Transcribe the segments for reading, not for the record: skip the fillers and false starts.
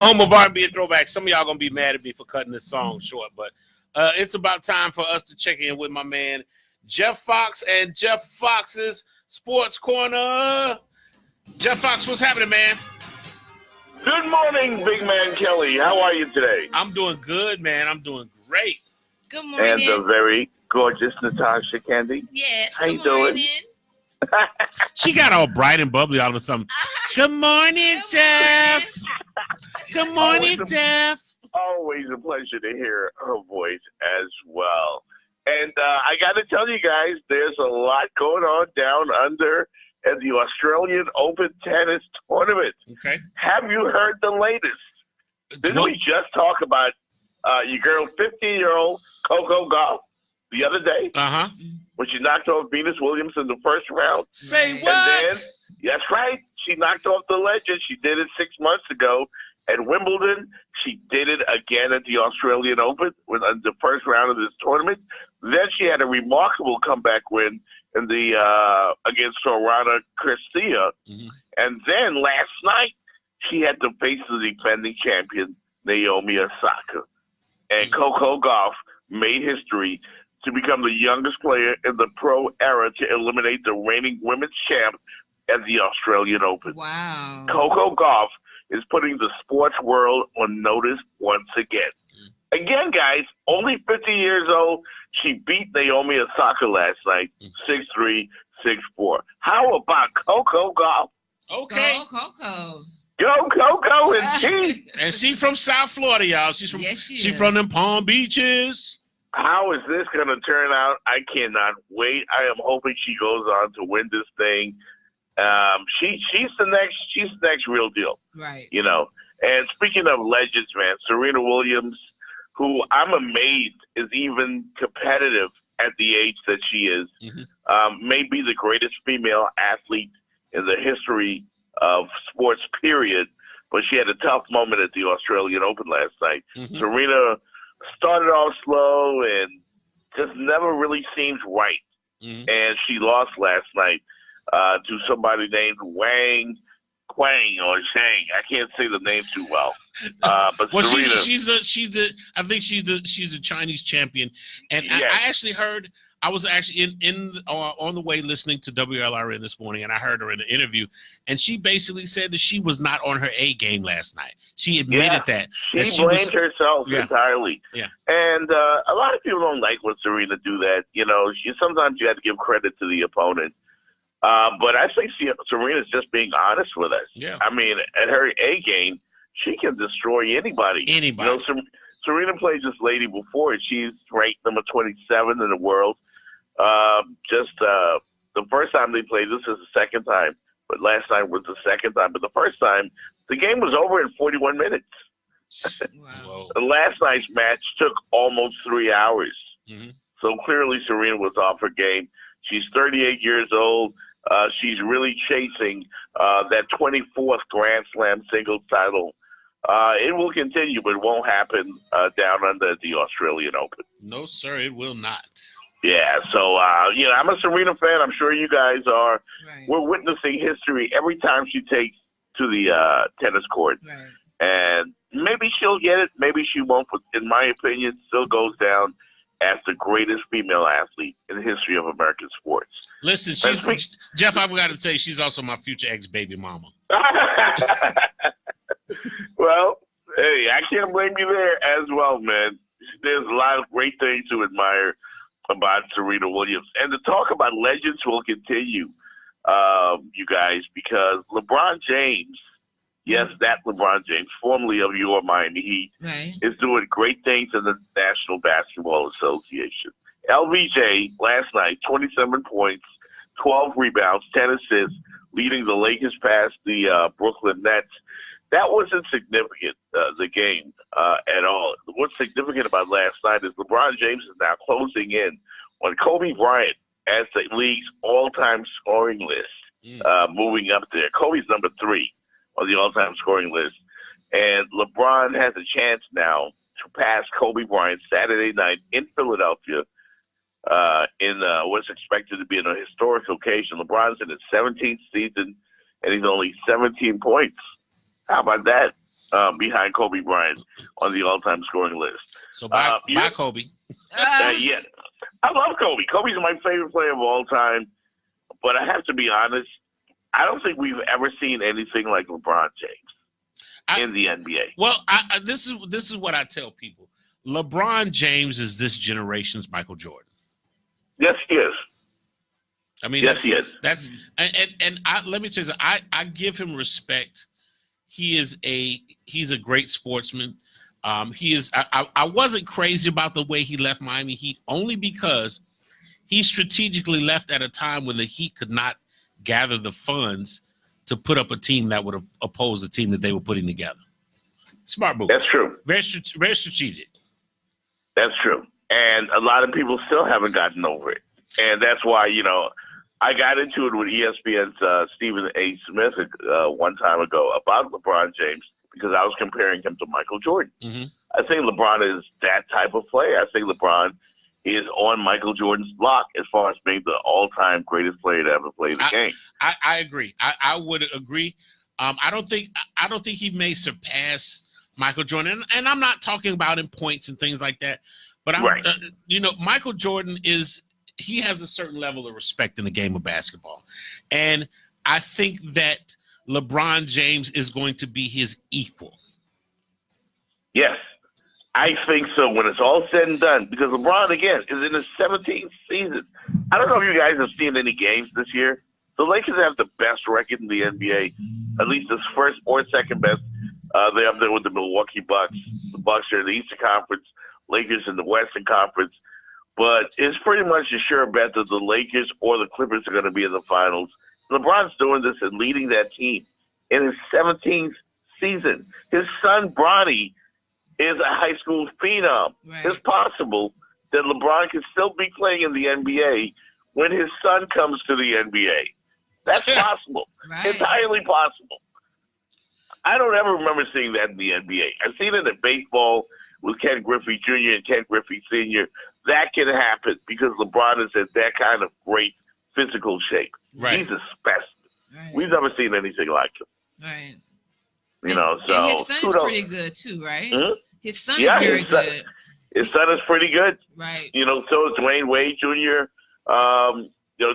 Home of R&B and throwback. Some of y'all gonna be mad at me for cutting this song short, but it's about time for us to check in with my man Jeff Fox and Jeff Fox's Sports Corner. Jeff Fox, what's happening, man? Good morning, Big Man Kelly. How are you today? I'm doing good, man. I'm doing great. Good morning. And the very gorgeous Natasha Candy. Yes. How good you doing? morning. She got all bright and bubbly all of a sudden. Good morning, Jeff. Good morning, Jeff. Always a pleasure to hear her voice as well. And I got to tell you guys, there's a lot going on down under at the Australian Open Tennis Tournament. Okay. Have you heard the latest? Didn't we just talk about your girl, 15-year-old Coco Gauff, the other day? Uh-huh. When she knocked off Venus Williams in the first round? Say what? And then, that's right, she knocked off the legend. She did it 6 months ago at Wimbledon. She did it again at the Australian Open in the first round of this tournament. Then she had a remarkable comeback win in the against Sorana Cristia. Mm-hmm. And then last night, she had to face the defending champion, Naomi Osaka. And Coco Gauff made history to become the youngest player in the pro era to eliminate the reigning women's champ at the Australian Open. Wow. Coco Gauff is putting the sports world on notice once again. Again, guys, only 50 years old. She beat Naomi Osaka last night, 6-3, 6-4. How about Coco Gauff? Okay. Go, Coco. Go, Coco, and she. And she from South Florida, y'all. She's from Yes, she she is. from them Palm Beaches. How is this going to turn out? I cannot wait. I am hoping she goes on to win this thing. She's the next real deal. Right. You know. And speaking of legends, man, Serena Williams, who I'm amazed is even competitive at the age that she is, may be the greatest female athlete in the history of sports, period. But she had a tough moment at the Australian Open last night. Serena started off slow and just never really seemed right. And she lost last night to somebody named Wang Quang or Shang. I can't say the name too well. But Well, Serena, she's the I think she's the Chinese champion. And Yes. I actually heard, I was actually on the way listening to WLRN this morning, and I heard her in the interview, and she basically said that she was not on her A game last night. She admitted that. She blamed herself entirely. Yeah. And a lot of people don't like when Serena do that. You know, sometimes you have to give credit to the opponent. But I think Serena's just being honest with us. Yeah. I mean, at her A game, she can destroy anybody. Anybody. You know, Serena played this lady before, and she's ranked number 27 in the world. The first time they played, this is the second time, but last night was the second time. But the first time, the game was over in 41 minutes. Wow. The last night's match took almost 3 hours. Mhm. So clearly Serena was off her game. She's 38 years old. She's really chasing that 24th Grand Slam singles title. It will continue, but it won't happen down under the Australian Open. No, sir, it will not. Yeah, so, I'm a Serena fan. I'm sure you guys are. Right. We're witnessing history every time she takes to the tennis court. Right. And maybe she'll get it, maybe she won't, but in my opinion, still goes down as the greatest female athlete in the history of American sports. Listen, Jeff, I've got to tell you, she's also my future ex-baby mama. Well, hey, I can't blame you there as well, man. There's a lot of great things to admire about Serena Williams. And to talk about legends will continue, you guys, because LeBron James, yes, that LeBron James, formerly of your Miami Heat, Right. is doing great things in the National Basketball Association. LBJ, last night, 27 points, 12 rebounds, 10 assists, leading the Lakers past the Brooklyn Nets. That wasn't significant, the game, at all. What's significant about last night is LeBron James is now closing in on Kobe Bryant as the league's all-time scoring list, moving up there. Kobe's number 3 on the all-time scoring list. And LeBron has a chance now to pass Kobe Bryant Saturday night in Philadelphia in what's expected to be a historic occasion. LeBron's in his 17th season, and he's only 17 points. How about that? behind Kobe Bryant on the all-time scoring list. So bye Kobe. Yeah, I love Kobe. Kobe's my favorite player of all time. But I have to be honest, I don't think we've ever seen anything like LeBron James in the NBA. Well, this is what I tell people. LeBron James is this generation's Michael Jordan. Yes, he is. I mean, yes, he is. Let me tell you something. I give him respect. He's a great sportsman. He is. I wasn't crazy about the way he left Miami Heat only because he strategically left at a time when the Heat could not gather the funds to put up a team that would oppose the team that they were putting together. Smart move. That's true. Very strategic. That's true. And a lot of people still haven't gotten over it. And that's why, I got into it with ESPN's Stephen A. Smith one time ago about LeBron James because I was comparing him to Michael Jordan. Mm-hmm. I think LeBron is that type of player. I think LeBron is on Michael Jordan's block as far as being the all-time greatest player to ever play the game. I agree. I would agree. I don't think he may surpass Michael Jordan, and I'm not talking about in points and things like that. But Michael Jordan he has a certain level of respect in the game of basketball, and I think that LeBron James is going to be his equal. Yes. I think so when it's all said and done, because LeBron, again, is in his 17th season. I don't know if you guys have seen any games this year. The Lakers have the best record in the NBA, at least as first or second best. They're up there with the Milwaukee Bucks. The Bucks are in the Eastern Conference, Lakers in the Western Conference. But it's pretty much a sure bet that the Lakers or the Clippers are going to be in the finals. LeBron's doing this and leading that team in his 17th season. His son, Bronny, is a high school phenom. Right. It's possible that LeBron can still be playing in the NBA when his son comes to the NBA. That's possible. Right. Entirely possible. I don't ever remember seeing that in the NBA. I've seen it in baseball with Ken Griffey Jr. and Ken Griffey Sr. That can happen because LeBron is in that kind of great physical shape. Right. He's a specimen. Right. We've never seen anything like him. Right. So and his son's pretty good too, right? Hmm? His son is very good. His son is pretty good. Right. So is Dwayne Wade Jr.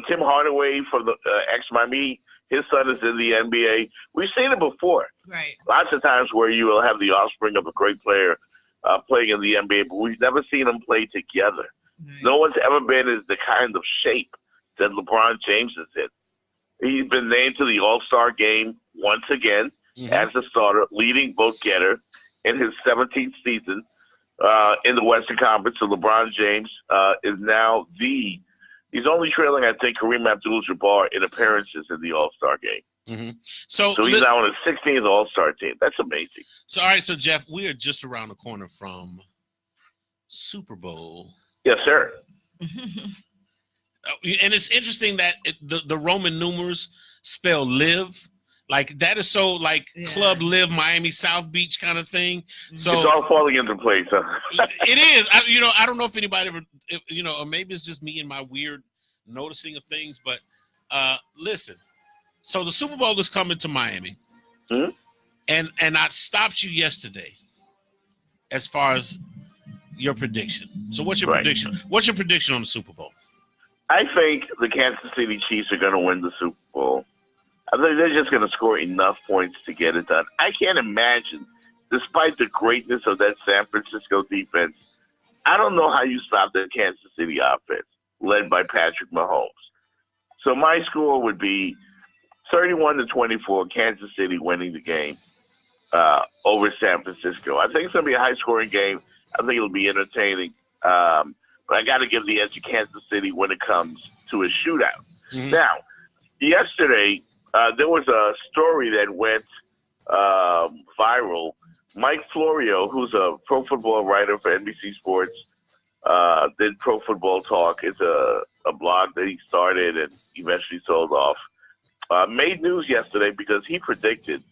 Tim Hardaway from the ex-Miami, his son is in the NBA. We've seen it before. Right. Lots of times where you will have the offspring of a great player playing in the NBA, but we've never seen them play together. Right. No one's ever been in the kind of shape that LeBron James is in. He's been named to the All-Star game once again as a starter, leading vote-getter in his 17th season in the Western Conference. So LeBron James is now he's only trailing, I think, Kareem Abdul-Jabbar in appearances in the All-Star game. Mm-hmm. So he's now on his 16th All-Star team. That's amazing. So, all right, so Jeff, we are just around the corner from Super Bowl. Yes, sir. And it's interesting that the Roman numerals spell live. Like, that is so, Club Live Miami South Beach kind of thing. So it's all falling into place, huh? It is. I don't know if anybody ever, or maybe it's just me and my weird noticing of things. But listen, so the Super Bowl is coming to Miami. Mm-hmm. And I stopped you yesterday as far as your prediction. So what's your prediction? What's your prediction on the Super Bowl? I think the Kansas City Chiefs are going to win the Super Bowl. I think they're just going to score enough points to get it done. I can't imagine, despite the greatness of that San Francisco defense, I don't know how you stop that Kansas City offense led by Patrick Mahomes. So my score would be 31-24, Kansas City winning the game over San Francisco. I think it's going to be a high-scoring game. I think it'll be entertaining. But I got to give the edge to Kansas City when it comes to a shootout. Mm-hmm. Now, yesterday, there was a story that went viral. Mike Florio, who's a pro football writer for NBC Sports, did Pro Football Talk. It's a blog that he started and eventually sold off. Made news yesterday because he predicted,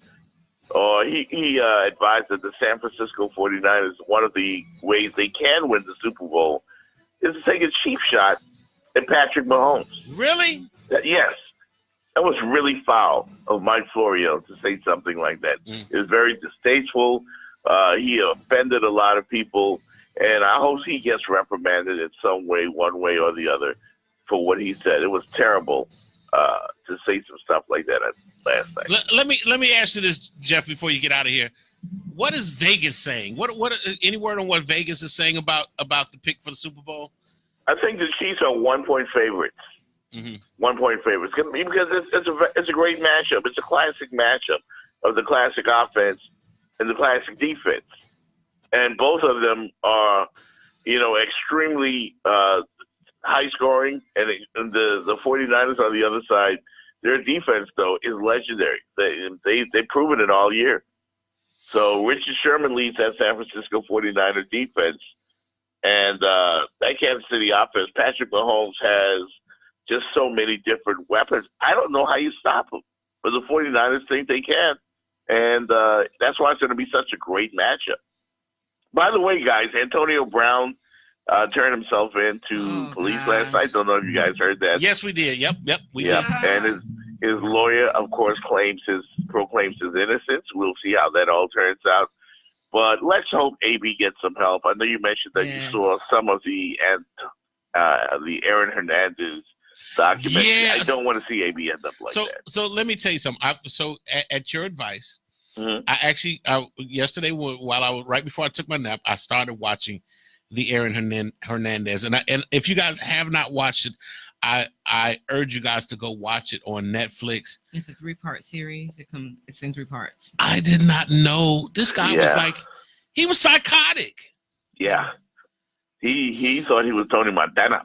or he advised that the San Francisco 49ers, one of the ways they can win the Super Bowl is to take a cheap shot at Patrick Mahomes. Really? Yes. That was really foul of Mike Florio to say something like that. It was very distasteful. He offended a lot of people, and I hope he gets reprimanded in some way, one way or the other, for what he said. It was terrible to say some stuff like that last night. Let me ask you this, Jeff, before you get out of here. What is Vegas saying? What any word on what Vegas is saying about the pick for the Super Bowl? I think the Chiefs are 1-point favorites. 1-point favorites because it's a great matchup. It's a classic matchup of the classic offense and the classic defense, and both of them are, extremely high scoring. And the 49ers on the other side, their defense though is legendary. They've proven it all year. So Richard Sherman leads that San Francisco 49er defense, and that Kansas City offense. Patrick Mahomes has just so many different weapons. I don't know how you stop them, but the 49ers think they can. And that's why it's going to be such a great matchup. By the way, guys, Antonio Brown turned himself in to police last night. Don't know if you guys heard that. Yes, we did. Yep, we did. And his lawyer, of course, proclaims his innocence. We'll see how that all turns out. But let's hope AB gets some help. I know you mentioned that you saw some of the Aaron Hernandez documentary. Yes. I don't want to see AB end up like that. So let me tell you something. So at your advice, I actually yesterday right before I took my nap, I started watching the Aaron Hernandez, and if you guys have not watched it, I urge you guys to go watch it on Netflix. It's a 3-part series. It's in 3 parts. I did not know this guy he was psychotic. Yeah, he thought he was Tony Montana.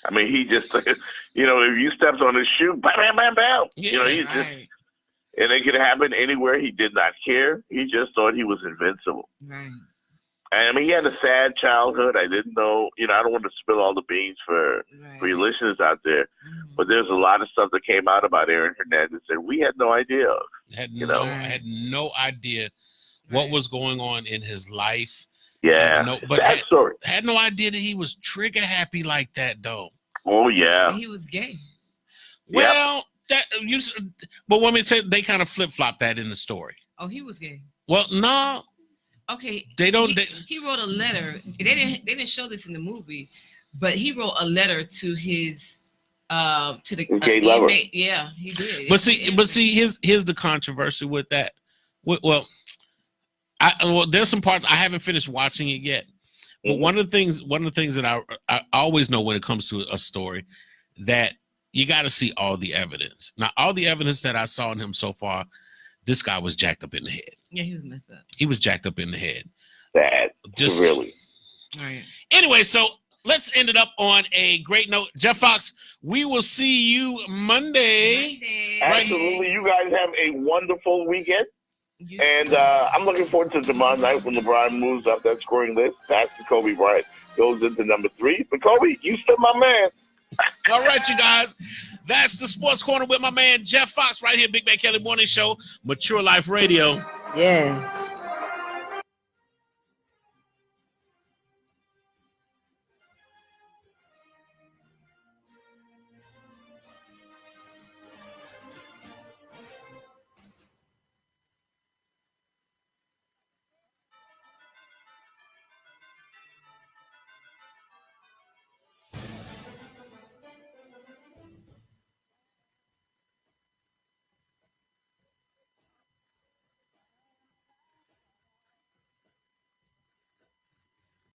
I mean, he just, if you stepped on his shoe, bam, bam, bam, bam. Yeah, he's just, and it could happen anywhere. He did not care. He just thought he was invincible. Right. And I mean, he had a sad childhood. I didn't know, I don't want to spill all the beans for your listeners out there, but there's a lot of stuff that came out about Aaron Hernandez that we had no idea of. I had no idea what was going on in his life. Yeah, sad story. Had no idea that he was trigger happy like that, though. Oh yeah, and he was gay. Well, but when we say they kind of flip flop that in the story. Oh, he was gay. Well, no. Okay, they don't. He wrote a letter. They didn't show this in the movie, but he wrote a letter to his to the gay lover. Yeah, he did. But see, here's the controversy with that. Well, there's some parts I haven't finished watching it yet. But one of the things that I always know when it comes to a story, that you got to see all the evidence. Now, all the evidence that I saw in him so far, this guy was jacked up in the head. Yeah, he was messed up. He was jacked up in the head. Bad. Just really. All right. Anyway, so let's end it up on a great note. Jeff Fox, we will see you Monday. Absolutely. You guys have a wonderful weekend. And I'm looking forward to tomorrow night when LeBron moves up that scoring list. That's Kobe Bryant goes into number 3. But Kobe, you still my man. All right, you guys. That's the Sports Corner with my man Jeff Fox right here, Big Bad Kelly Morning Show, Mature Life Radio. Yeah.